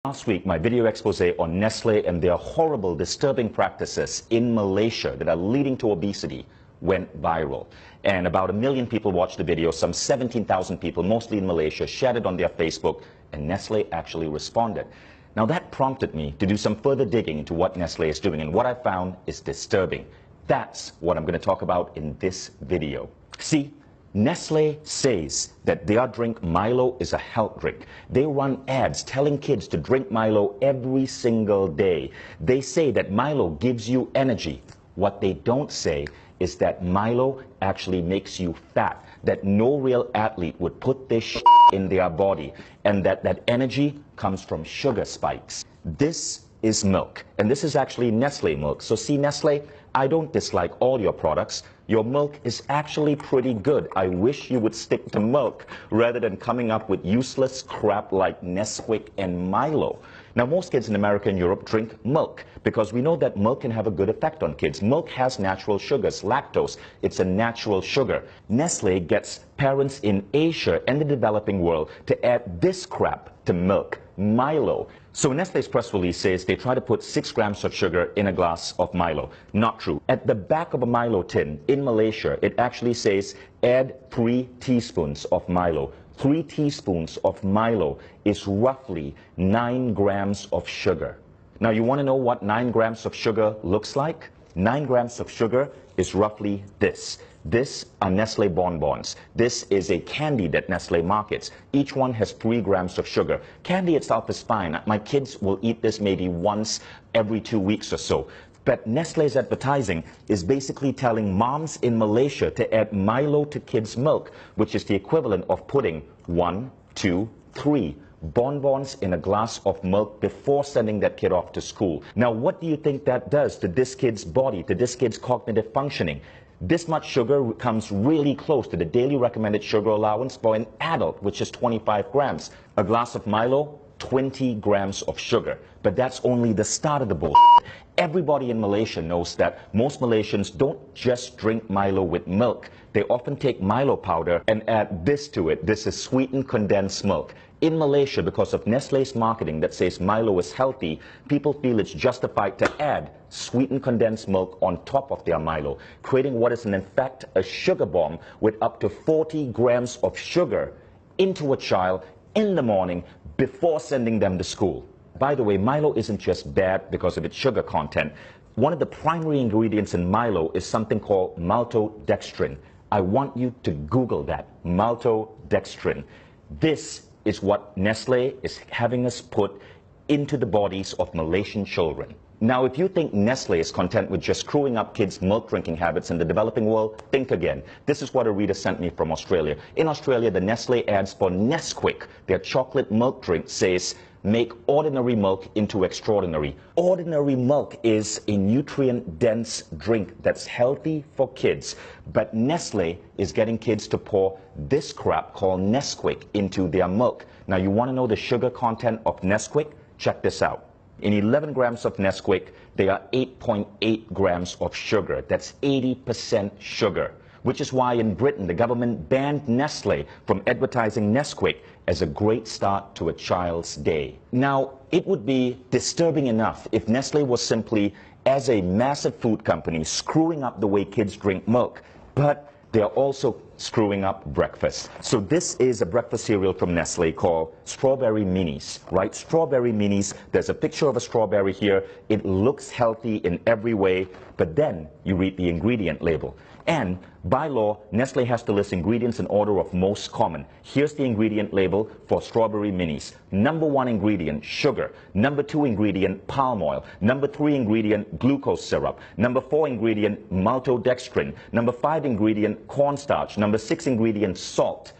Last week, my video expose on Nestle and their horrible, disturbing practices in Malaysia that are leading to obesity went viral. And about 1 million people watched the video. Some 17,000 people, mostly in Malaysia, shared it on their Facebook, and Nestle actually responded. Now that prompted me to do some further digging into what Nestle is doing, and what I found is disturbing. That's what I'm going to talk about in this video. See, Nestle says that their drink Milo is a health drink. They run ads telling kids to drink Milo every single day. They say that Milo gives you energy. What they don't say is that Milo actually makes you fat, that no real athlete would put this in their body, and that energy comes from sugar spikes. This is milk, and this is actually Nestle milk. So see, Nestle, I don't dislike all your products. Your milk is actually pretty good. I wish you would stick to milk rather than coming up with useless crap like Nesquik and Milo. Now, most kids in America and Europe drink milk because we know that milk can have a good effect on kids. Milk has natural sugars, lactose. It's a natural sugar. Nestle gets parents in Asia and the developing world to add this crap to milk, Milo. So Nestle's press release says they try to put 6 grams of sugar in a glass of Milo. Not true. At the back of a Milo tin in Malaysia, it actually says add 3 teaspoons of Milo. 3 teaspoons of Milo is roughly 9 grams of sugar. Now you want to know what 9 grams of sugar looks like? 9 grams of sugar is roughly this. This are Nestle bonbons. This is a candy that Nestle markets. Each one has 3 grams of sugar. Candy itself is fine. My kids will eat this maybe once every 2 weeks or so. But Nestle's advertising is basically telling moms in Malaysia to add Milo to kids' milk, which is the equivalent of putting 1, 2, 3 bonbons in a glass of milk before sending that kid off to school. Now, what do you think that does to this kid's body, to this kid's cognitive functioning? This much sugar comes really close to the daily recommended sugar allowance for an adult, which is 25 grams. A glass of Milo, 20 grams of sugar. But that's only the start of the bullshit. Everybody in Malaysia knows that most Malaysians don't just drink Milo with milk. They often take Milo powder and add this to it. This is sweetened condensed milk. In Malaysia, because of Nestle's marketing that says Milo is healthy, people feel it's justified to add sweetened condensed milk on top of their Milo, creating what is in fact a sugar bomb with up to 40 grams of sugar into a child in the morning before sending them to school. By the way, Milo isn't just bad because of its sugar content. One of the primary ingredients in Milo is something called maltodextrin. I want you to Google that, maltodextrin. This is what Nestle is having us put into the bodies of Malaysian children. Now, if you think Nestle is content with just screwing up kids' milk drinking habits in the developing world, think again. This is what a reader sent me from Australia. In Australia, the Nestle ads for Nesquik, their chocolate milk drink, says, make ordinary milk into extraordinary. Ordinary milk is a nutrient-dense drink that's healthy for kids. But Nestle is getting kids to pour this crap called Nesquik into their milk. Now, you want to know the sugar content of Nesquik? Check this out. In 11 grams of Nesquik, there are 8.8 grams of sugar. That's 80% sugar, which is why in Britain the government banned Nestle from advertising Nesquik as a great start to a child's day. Now, it would be disturbing enough if Nestle was simply, as a massive food company, screwing up the way kids drink milk, but they're also screwing up breakfast. So this is a breakfast cereal from Nestle called Strawberry Minis, right? Strawberry Minis, there's a picture of a strawberry here. It looks healthy in every way, but then you read the ingredient label. And by law, Nestle has to list ingredients in order of most common. Here's the ingredient label for Strawberry Minis. Number 1 ingredient, sugar. Number 2 ingredient, palm oil. Number 3 ingredient, glucose syrup. Number 4 ingredient, maltodextrin. Number 5 ingredient, cornstarch. Number 6 ingredient, salt.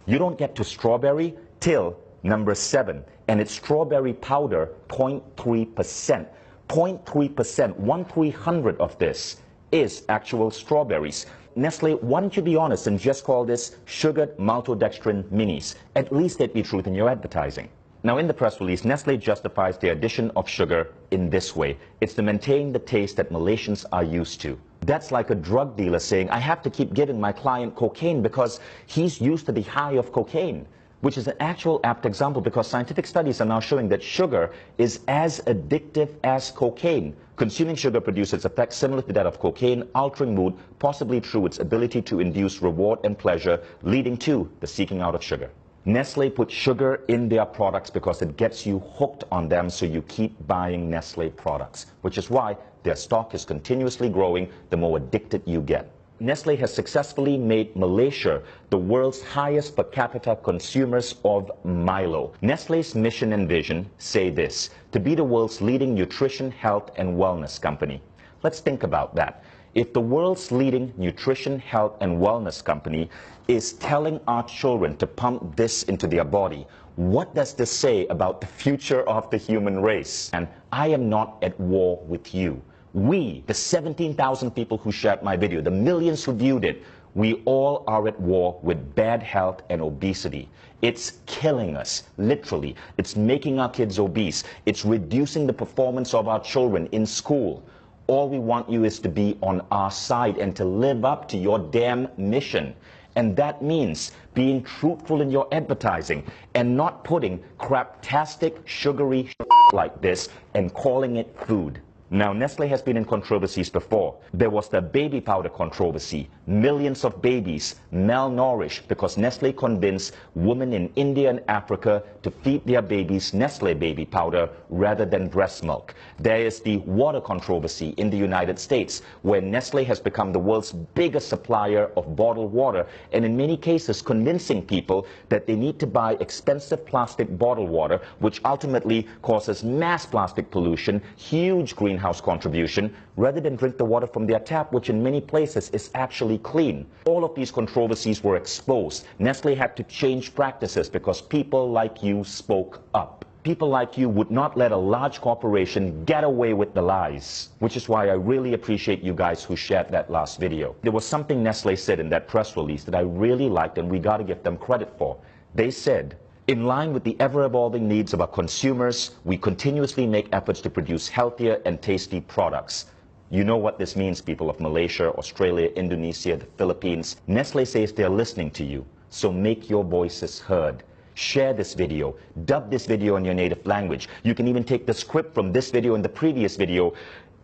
You don't get to strawberry till number 7, and it's strawberry powder, 0.3%. 0.3%, 1/300 of this is actual strawberries. Nestle, why don't you be honest and just call this sugared maltodextrin minis? At least there'd be truth in your advertising. Now, in the press release, Nestle justifies the addition of sugar in this way. It's to maintain the taste that Malaysians are used to. That's like a drug dealer saying, I have to keep giving my client cocaine because he's used to the high of cocaine. which is an actual apt example because scientific studies are now showing that sugar is as addictive as cocaine. Consuming sugar produces effects similar to that of cocaine, altering mood, possibly through its ability to induce reward and pleasure, leading to the seeking out of sugar. Nestle puts sugar in their products because it gets you hooked on them, so you keep buying Nestle products, which is why their stock is continuously growing the more addicted you get. Nestle has successfully made Malaysia the world's highest per capita consumers of MILO. Nestle's mission and vision say this: to be the world's leading nutrition, health, and wellness company. Let's think about that. If the world's leading nutrition, health, and wellness company is telling our children to pump this into their body, what does this say about the future of the human race? And I am not at war with you. We, the 17,000 people who shared my video, the millions who viewed it, we all are at war with bad health and obesity. It's killing us, literally. It's making our kids obese. It's reducing the performance of our children in school. All we want you is to be on our side and to live up to your damn mission. And that means being truthful in your advertising and not putting craptastic, sugary like this and calling it food. Now, Nestle has been in controversies before. There was the baby powder controversy. Millions of babies malnourished because Nestle convinced women in India and Africa to feed their babies Nestle baby powder rather than breast milk. There is the water controversy in the United States, where Nestle has become the world's biggest supplier of bottled water, and in many cases convincing people that they need to buy expensive plastic bottled water, which ultimately causes mass plastic pollution, huge greenhouse contribution, rather than drink the water from their tap, which in many places is actually clean. All of these controversies were exposed. Nestle had to change practices because people like you spoke up. People like you would not let a large corporation get away with the lies, which is why I really appreciate you guys who shared that last video. There was something Nestle said in that press release that I really liked, and we got to give them credit for. They said, in line with the ever-evolving needs of our consumers, we continuously make efforts to produce healthier and tasty products. You know what this means, people of Malaysia, Australia, Indonesia, the Philippines. Nestle says they're listening to you, so make your voices heard. Share this video, dub this video in your native language. You can even take the script from this video and the previous video,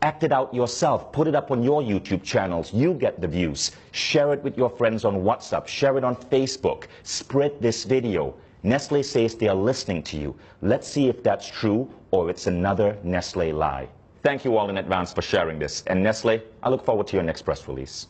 act it out yourself, put it up on your YouTube channels. You get the views. Share it with your friends on WhatsApp, share it on Facebook, spread this video. Nestle says they are listening to you. Let's see if that's true or it's another Nestle lie. Thank you all in advance for sharing this. And Nestle, I look forward to your next press release.